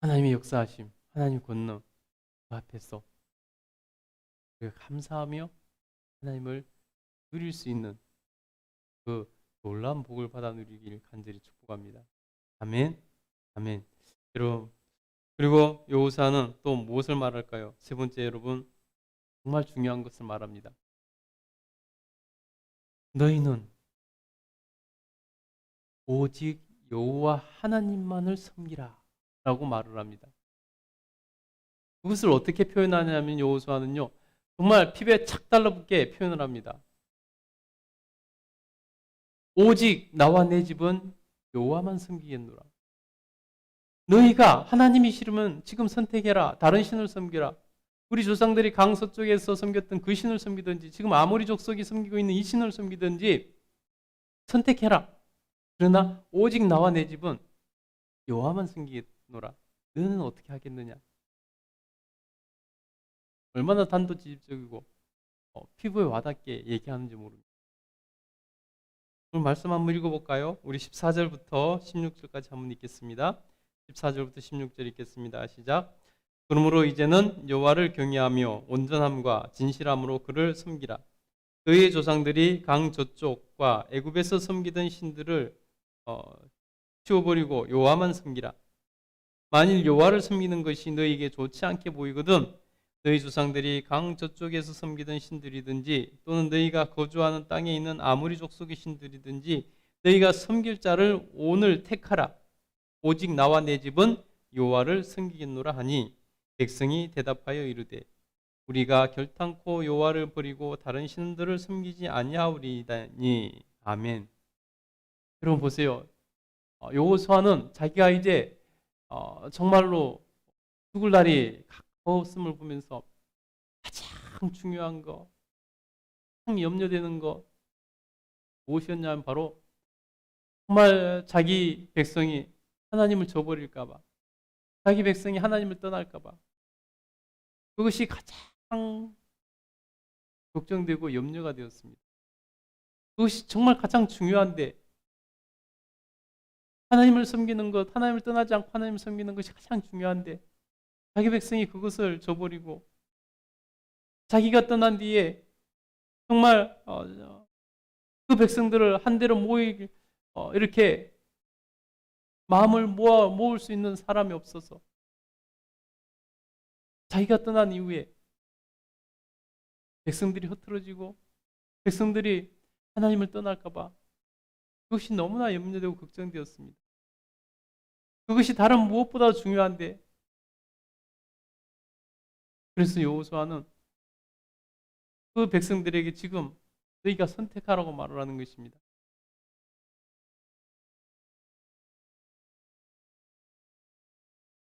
하나님의 역사하심, 하나님의 권능 그 앞에서 우리가 감사하며 하나님을 누릴 수 있는 그 놀라운 복을 받아 누리기를 간절히 축복합니다. 아멘. 아멘. 여러분, 그리고 여호수아는 또 무엇을 말할까요? 세 번째, 여러분, 정말 중요한 것을 말합니다. 너희는 오직 여호와 하나님만을 섬기라 라고 말을 합니다. 그것을 어떻게 표현하냐면 여호수아는요, 정말 피부에 착 달라붙게 표현을 합니다. 오직 나와 내 집은 여호와만 섬기겠노라. 너희가 하나님이 싫으면 지금 선택해라. 다른 신을 섬기라. 우리 조상들이 강서쪽에서 섬겼던 그 신을 섬기든지, 지금 아모리 족속이 섬기고 있는 이 신을 섬기든지 선택해라. 그러나 오직 나와 내 집은 여호와만 섬기겠노라. 너는 어떻게 하겠느냐? 얼마나 단도직입적이고 피부에 와닿게 얘기하는지 모릅니다. 오늘 말씀 한번 읽어볼까요? 우리 14절부터 16절까지 한번 읽겠습니다. 14절부터 16절 읽겠습니다. 시작. 그러므로 이제는 여호와를 경외하며 온전함과 진실함으로 그를 섬기라. 그의 조상들이 강 저쪽과 애굽에서 섬기던 신들을 치워버리고 여호와만 섬기라. 만일 여호와를 섬기는 것이 너희에게 좋지 않게 보이거든 너희 조상들이 강 저쪽에서 섬기던 신들이든지 또는 너희가 거주하는 땅에 있는 아모리 족속의 신들이든지 너희가 섬길 자를 오늘 택하라. 오직 나와 내 집은 여호와를 섬기겠노라 하니 백성이 대답하여 이르되 우리가 결탄코 여호와를 버리고 다른 신들을 섬기지 아니하오리다니. 아멘. 여러분 보세요. 여호수아는 자기가 이제 정말로 죽을 날이 가까웠음을 보면서 가장 중요한 거, 가장 염려되는 거 무엇이었냐면 바로 정말 자기 백성이 하나님을 저버릴까 봐, 자기 백성이 하나님을 떠날까 봐, 그것이 가장 걱정되고 염려가 되었습니다. 그것이 정말 가장 중요한데 하나님을 섬기는 것, 하나님을 떠나지 않고 하나님을 섬기는 것이 가장 중요한데 자기 백성이 그것을 저버리고 자기가 떠난 뒤에 정말 그 백성들을 한데로 이렇게 마음을 모을 수 있는 사람이 없어서 자기가 떠난 이후에 백성들이 흐트러지고 백성들이 하나님을 떠날까 봐 그것이 너무나 염려되고 걱정되었습니다. 그것이 다른 무엇보다 중요한데 그래서 여호수아는 그 백성들에게 지금 너희가 선택하라고 말을 하는 것입니다.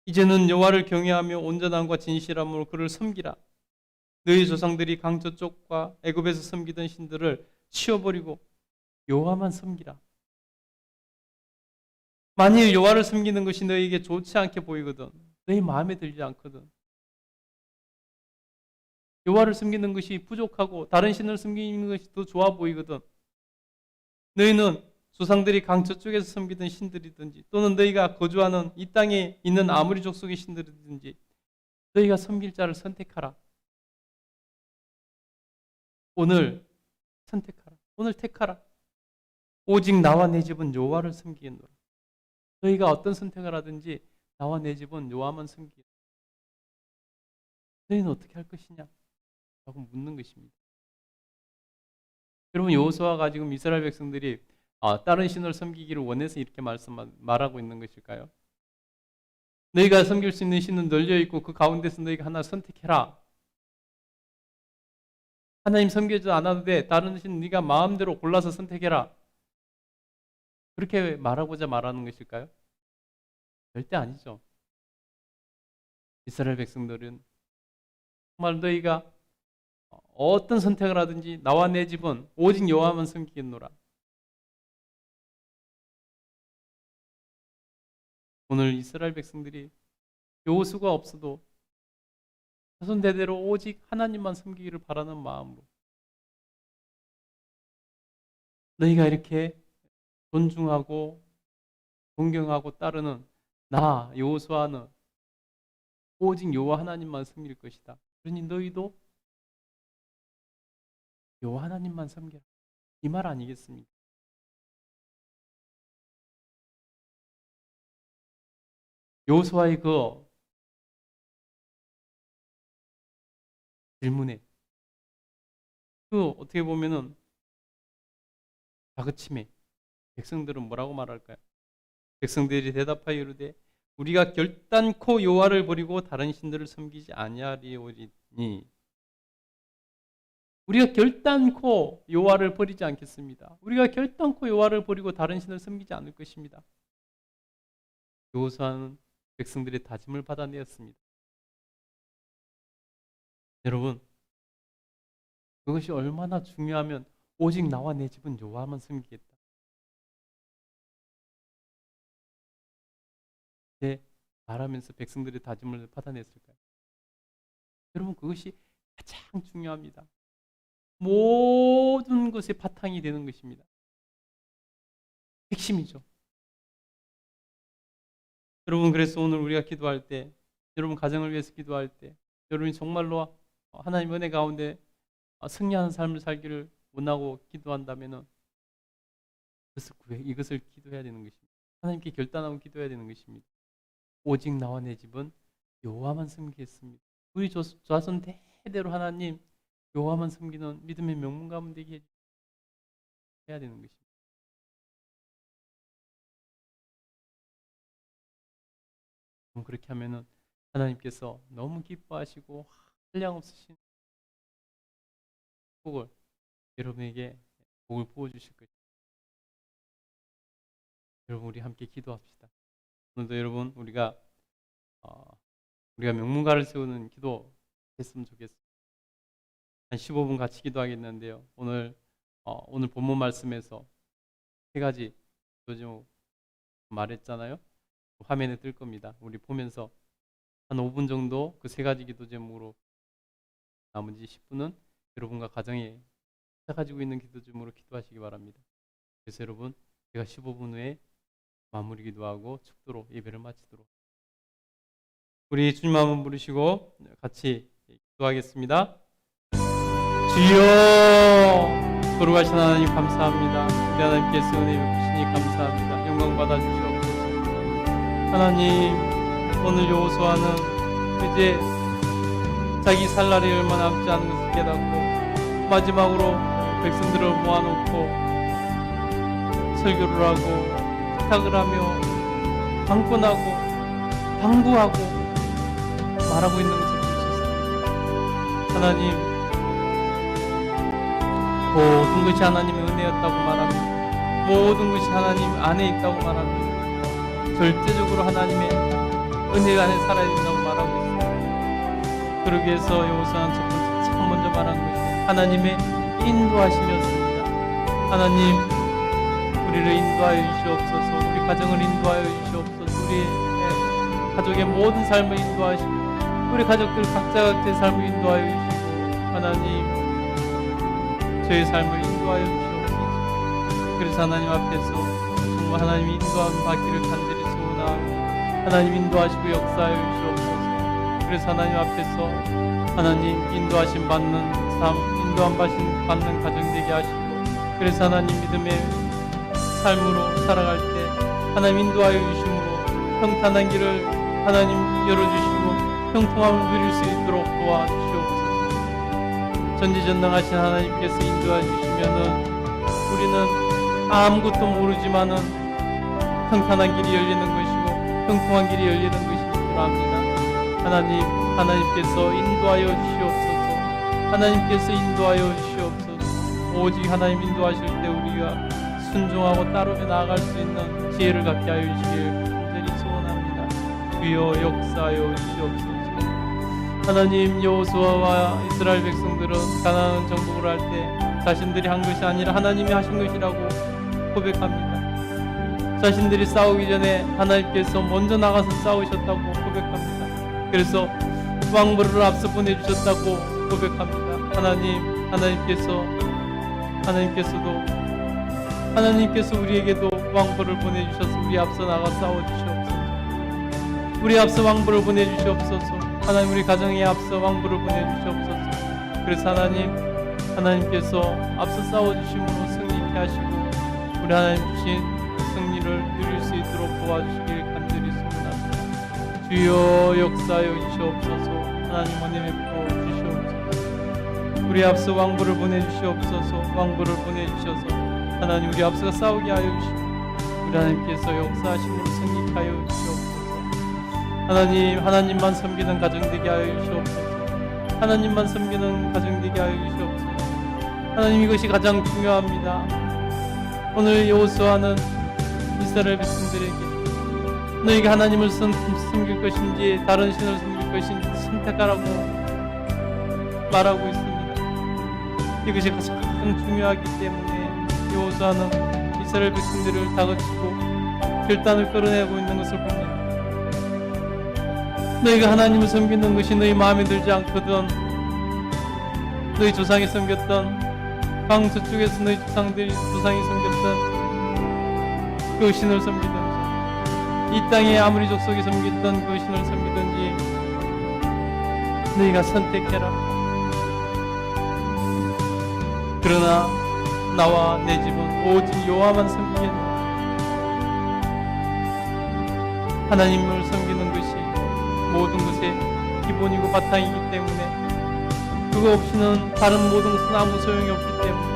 이제는 여호와를 경외하며 온전함과 진실함으로 그를 섬기라. 너희 조상들이 강 저쪽과 애굽에서 섬기던 신들을 치워버리고 여호와만 섬기라. 만일 여호와를 섬기는 것이 너희에게 좋지 않게 보이거든, 너희 마음에 들지 않거든, 여호와를 섬기는 것이 부족하고 다른 신을 섬기는 것이 더 좋아 보이거든, 너희는 조상들이 강 저쪽에서 섬기던 신들이든지 또는 너희가 거주하는 이 땅에 있는 아모리 족속의 신들이든지 너희가 섬길 자를 선택하라. 오늘 선택하라. 오늘 택하라. 오직 나와 내 집은 여호와를 섬기겠노라. 너희가 어떤 선택을 하든지 나와 내 집은 여호와만 섬기겠노라. 너희는 어떻게 할 것이냐? 라고 묻는 것입니다. 여러분, 여호수아가 지금 이스라엘 백성들이 다른 신을 섬기기를 원해서 이렇게 말하고 있는 것일까요? 너희가 섬길 수 있는 신은 널려 있고 그 가운데서 너희가 하나 선택해라. 하나님 섬기지 않아도 돼. 다른 신 네가 마음대로 골라서 선택해라. 그렇게 말하고자 말하는 것일까요? 절대 아니죠. 이스라엘 백성들은 정말 너희가 어떤 선택을 하든지 나와 내 집은 오직 여호와만 섬기겠노라. 오늘 이스라엘 백성들이 여호수가 없어도 자손 대대로 오직 하나님만 섬기기를 바라는 마음으로 너희가 이렇게 존중하고 존경하고 따르는 나 여호수아는 오직 여호와 하나님만 섬길 것이다. 그러니 너희도 여호와 하나님만 섬겨라. 이 말 아니겠습니까? 여호수아의 그 질문에 그 어떻게 보면은 다그침에 백성들은 뭐라고 말할까요? 백성들이 대답하여 이르되 우리가 결단코 여호와를 버리고 다른 신들을 섬기지 아니하리오리니 우리가 결단코 여호와를 버리지 않겠습니다. 우리가 결단코 여호와를 버리고 다른 신을 섬기지 않을 것입니다. 여호수아는 백성들의 다짐을 받아내었습니다. 여러분, 그것이 얼마나 중요하면 오직 나와 내 집은 여호와만 섬기겠다. 말하면서 백성들의 다짐을 받아냈을까요? 여러분, 그것이 가장 중요합니다. 모든 것의 바탕이 되는 것입니다. 핵심이죠. 여러분, 그래서 오늘 우리가 기도할 때, 여러분 가정을 위해서 기도할 때, 여러분이 정말로 하나님 은혜 가운데 승리하는 삶을 살기를 원하고 기도한다면은 이것을 기도해야 되는 것입니다. 하나님께 결단하고 기도해야 되는 것입니다. 오직 나와 내 집은 여호와만 섬기겠습니다. 우리 조선 대대로 하나님 여호와만 섬기는 믿음의 명문 가문 되게 해야 되는 것입니다. 그렇게 하면은 하나님께서 너무 기뻐하시고 한량없으신 복을 여러분에게 복을 부어주실 것입니다. 여러분, 우리 함께 기도합시다. 오늘도 여러분 우리가 명문가를 세우는 기도 했으면 좋겠습니다. 한 15분 같이 기도하겠는데요. 오늘 본문 말씀에서 세 가지 기도 제목 말했잖아요. 화면에 뜰 겁니다. 우리 보면서 한 5분 정도 그 세 가지 기도 제목으로, 나머지 10분은 여러분과 가정에 가지고 있는 기도 제목으로 기도하시기 바랍니다. 그래서 여러분, 제가 15분 후에 마무리 기도하고 축도로 예배를 마치도록. 우리 주님 한번 부르시고 같이 기도하겠습니다. 주여, 거룩하신 하나님 감사합니다. 우리 하나님께서 은혜 베푸시니 감사합니다. 영광 받아주시옵소서. 하나님, 오늘 여호수아는 이제 자기 살 날이 얼마 남지 않은 것을 깨닫고 마지막으로 백성들을 모아놓고 설교를 하고 부탁을 하며 방권하고 당부하고 말하고 있는 것을 볼 수 있습니다. 하나님, 모든 것이 하나님의 은혜였다고 말합니다. 모든 것이 하나님 안에 있다고 말합니다. 절대적으로 하나님의 은혜 안에 살아야 된다고 말하고 있습니다. 그러기 위해서 여호수아는 첫 번째 참 먼저 말한 것이 하나님의 인도하심이었습니다. 하나님, 우리를 인도하여 주시옵소서. 우리 가정을 인도하여 주시옵소서. 우리 가족의 모든 삶을 인도하시고 우리 가족들 각자의 삶을 인도하여 주시고 하나님, 저의 삶을 인도하여 주시옵소서. 그래서 하나님 앞에서 정말 하나님이 인도함 받기를 간절히 소원하오니 하나님 인도하시고 역사하여 주시옵소서. 그래서 하나님 앞에서 하나님 인도하심 받는 삶, 인도함 받는 가정 되게 하시고, 그래서 하나님 믿음의 삶으로 살아갈 때 하나님 인도하여 주심으로 평탄한 길을 하나님 열어주시고 형통함을 누릴 수 있도록 도와주시옵소서. 전지전능하신 하나님께서 인도해 주시면은 우리는 아무것도 모르지만은 평탄한 길이 열리는 것이고 형통한 길이 열리는 것인 줄 압니다. 하나님께서 인도하여 주시옵소서. 하나님께서 인도하여 주시옵소서. 오직 하나님 인도하실 때 우리가 순종하고 따르며 나아갈 수 있는 지혜를 갖게 하여 주시길 간절히 소원합니다. 주여 역사하여 주시옵소서. 하나님, 여호수아와 이스라엘 백성들은 가나안 정복을 할 때 자신들이 한 것이 아니라 하나님이 하신 것이라고 고백합니다. 자신들이 싸우기 전에 하나님께서 먼저 나가서 싸우셨다고 고백합니다. 그래서 왕부를 앞서 보내주셨다고 고백합니다. 하나님께서도 하나님께서 우리에게도 왕보를 보내주셔서 우리 앞서 나가 싸워주시옵소서. 우리 앞서 왕보를 보내주시옵소서. 하나님 우리 가정에 앞서 왕보를 보내주시옵소서. 그래서 하나님께서 앞서 싸워주심으로 승리케 하시고 우리 하나님 주신 승리를 누릴 수 있도록 도와주시길 간절히 소원합니다. 주여 역사하여 주시옵소서. 하나님 은혜 베풀어 주시옵소서. 우리 앞서 왕보를 보내주시옵소서. 왕보를 보내주셔서 하나님 우리 앞서 싸우게 하여 주시고 우리 하나님께서 역사하심으로 승리케 하여 주시옵소서. 하나님만 섬기는 가정 되게 하여 주시옵소서. 하나님만 섬기는 가정 되게 하여 주시옵소서. 하나님 이것이 가장 중요합니다. 오늘 여호수아는 이스라엘 백성들에게 너희가 하나님을 섬길 것인지 다른 신을 섬길 것인지 선택하라고 말하고 있습니다. 이것이 가장 중요하기 때문에 여호수아는 이스라엘 백성들을 다그치고 결단을 끌어내고 있는 것을 봅니다. 너희가 하나님을 섬기는 것이 너희 마음에 들지 않거든 너희 조상이 섬겼던 강 저쪽에서 너희 조상이 섬겼던 그 신을 섬기든지 이 땅에 아무리 족속이 섬겼던 그 신을 섬기든지 너희가 선택해라. 그러나 나와 내 집은 오직 여호와만 섬기겠노라. 하나님을 섬기는 것이 모든 것의 기본이고 바탕이기 때문에 그거 없이는 다른 모든 것은 아무 소용이 없기 때문에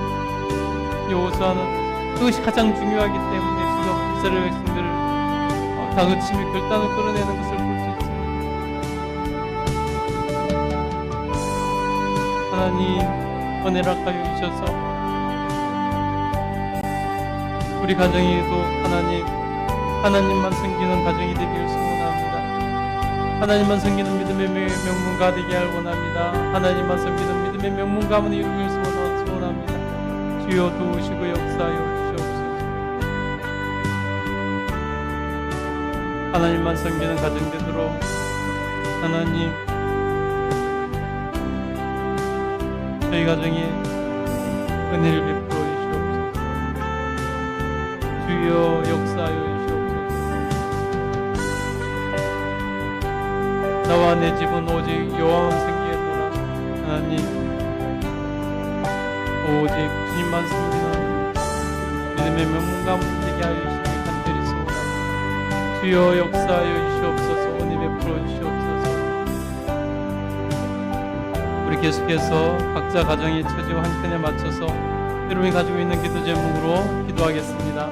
여호수아는 그것이 가장 중요하기 때문에 지금 이스라엘 백성들을 다그치며 결단을 끌어내는 것을 볼 수 있습니다. 하나님 은혜를 하여 주셔서 우리 가정에도 하나님만 섬기는 가정이 되기를 소원합니다. 하나님만 섬기는 믿음의 명문가 되게 하길 원합니다. 하나님만 섬기는 믿음의 명문가문을 이루길 소원합니다. 주여 도우시고 역사하여 주시옵소서. 하나님만 섬기는 가정 되도록 하나님 저희 가정에 은혜를 베풀어 주시옵소서. 주여 역사하여 주시옵소서. 나와 내 집은 오직 여호와만 섬기겠노라. 하나님 오직 주님만 섬기는 믿음의 명문가문 되게 하여 주시길 간절히 소원합니다. 주여 역사하여 주시옵소서. 은혜 베풀어 주시옵소서. 우리 계속해서 각자 가정의 처지와 형편에 맞춰서 여러분이 가지고 있는 기도 제목으로 기도하겠습니다.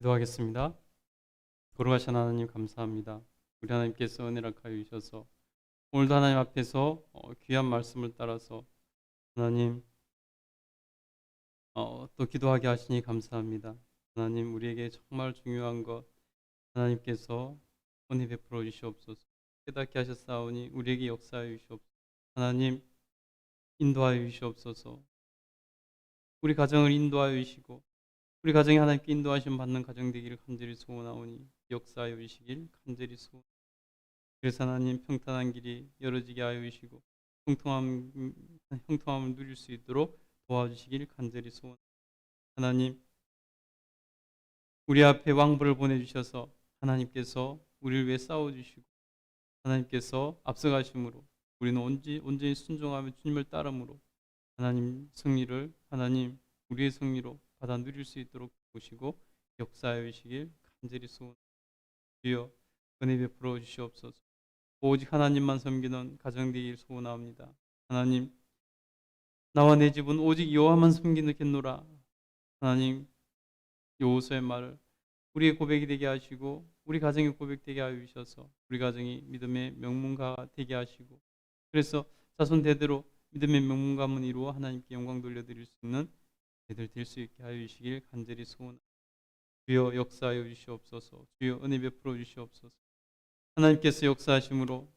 기도하겠습니다. 거룩하신 하나님 감사합니다. 우리 하나님께서 은혜를 하여 주셔서 오늘도 하나님 앞에서 귀한 말씀을 따라서 하나님 또 기도하게 하시니 감사합니다. 하나님 우리에게 정말 중요한 것 하나님께서 은혜 베풀어 주시옵소서. 깨닫게 하셨사오니 우리에게 역사하여 주시옵소서. 하나님 인도하여 주시옵소서. 우리 가정을 인도하여 주시고 우리 가정이 하나님께 인도하심 받는 가정 되기를 간절히 소원하오니 역사하여 주시길 간절히 소원. 그래서 하나님 평탄한 길이 열어지게 하여 주시고 형통함을 누릴 수 있도록 도와주시길 간절히 소원. 하나님 우리 앞에 왕부를 보내주셔서 하나님께서 우리를 위해 싸워주시고 하나님께서 앞서가심으로 우리는 온전히 순종하며 주님을 따름으로 하나님 승리를 하나님 우리의 승리로 받아 누릴 수 있도록 보시고 역사하여 주시길 간절히 소원. 주여 은혜 베풀어 주시옵소서. 오직 하나님만 섬기는 가정 되길 소원합니다. 하나님 나와 내 집은 오직 여호와만 섬기겠노라. 하나님 여호수아의 말을 우리의 고백이 되게 하시고 우리 가정의 고백 되게 하여 주셔서 우리 가정이 믿음의 명문가가 되게 하시고 그래서 자손 대대로 믿음의 명문가문 이루어 하나님께 영광 돌려드릴 수 있는 제들 될 수 있게 하여 주시길 간절히 소원합니다. 주여 역사하여 주시옵소서. 주여 은혜 베풀어 주시옵소서. 하나님께서 역사하심으로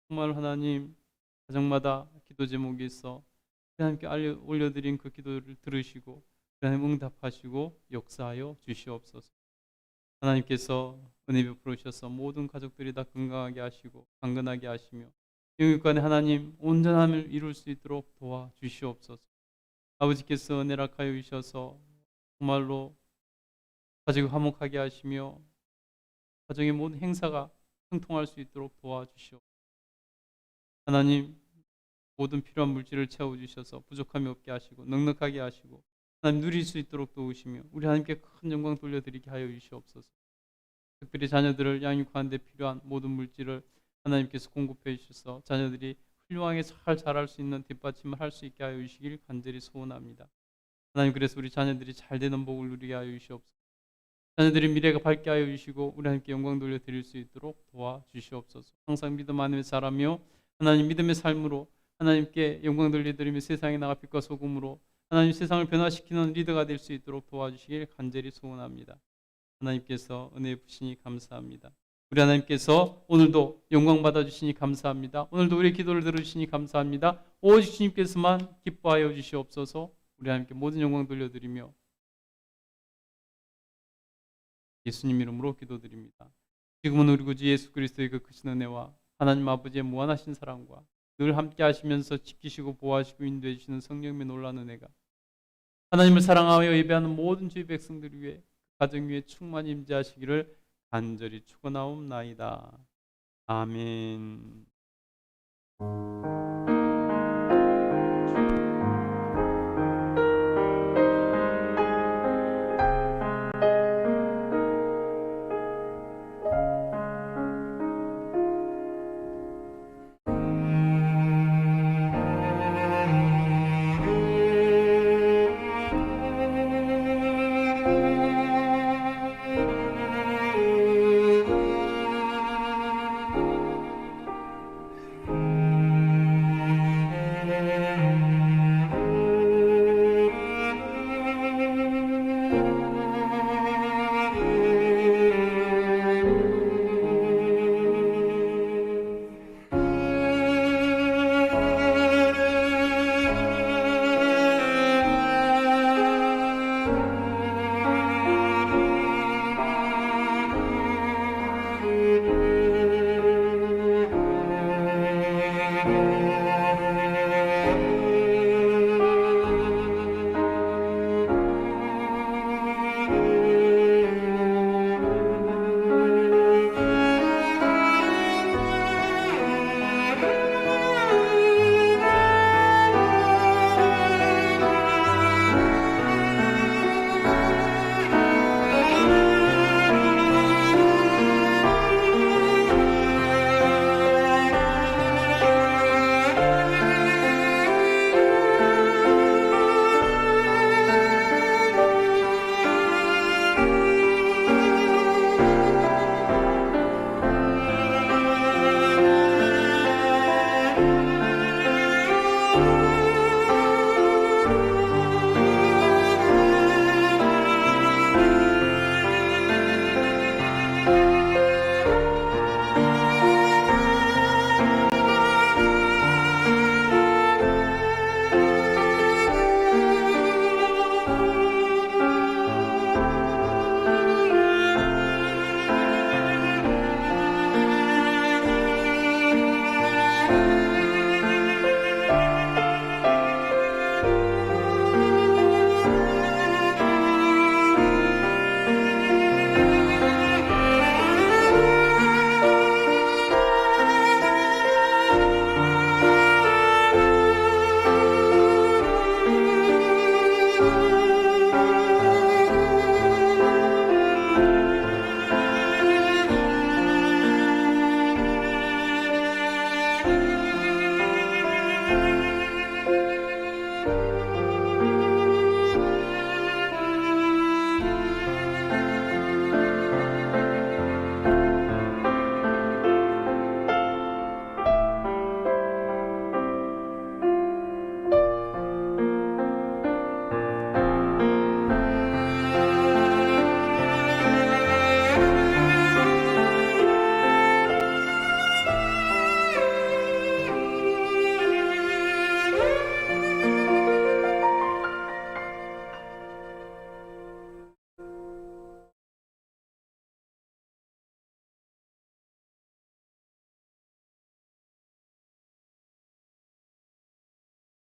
정말 하나님 가정마다 기도 제목이 있어 하나님께 올려드린 그 기도를 들으시고 하나님 응답하시고 역사하여 주시옵소서. 하나님께서 은혜 베풀어 주셔서 모든 가족들이 다 건강하게 하시고 강건하게 하시며 영육간에 하나님 온전함을 이룰 수 있도록 도와주시옵소서. 아버지께서 은혜를 하여 주셔서 정말로 가족이 화목하게 하시며 가정의 모든 행사가 형통할 수 있도록 도와주시옵소서. 하나님 모든 필요한 물질을 채워주셔서 부족함이 없게 하시고 넉넉하게 하시고 하나님 누릴 수 있도록 도우시며 우리 하나님께 큰 영광 돌려드리게 하여 주시옵소서. 특별히 자녀들을 양육하는 데 필요한 모든 물질을 하나님께서 공급해 주셔서 자녀들이 훌륭하게 잘 자랄 수 있는 뒷받침을 할 수 있게 하여 주시길 간절히 소원합니다. 하나님 그래서 우리 자녀들이 잘 되는 복을 누리게 하여 주시옵소서. 자녀들의 미래가 밝게 하여 주시고 우리 하나님께 영광 돌려드릴 수 있도록 도와주시옵소서. 항상 믿음 안에 자라며 하나님 믿음의 삶으로 하나님께 영광 돌려드리며 세상에 나가 빛과 소금으로 하나님 세상을 변화시키는 리더가 될 수 있도록 도와주시길 간절히 소원합니다. 하나님께서 은혜 부시니 감사합니다. 우리 하나님께서 오늘도 영광 받아주시니 감사합니다. 오늘도 우리의 기도를 들어주시니 감사합니다. 오직 주님께서만 기뻐하여 주시옵소서. 우리 하나님께 모든 영광 돌려드리며 예수님 이름으로 기도드립니다. 지금은 우리 구주 예수 그리스도의 그 크신 은혜와 하나님 아버지의 무한하신 사랑과 늘 함께 하시면서 지키시고 보호하시고 인도해 주시는 성령님의 놀라운 은혜가 하나님을 사랑하여 예배하는 모든 주의 백성들 위해 가정 위에 충만히 임재하시기를 간절히 축원하옵나이다. 아멘.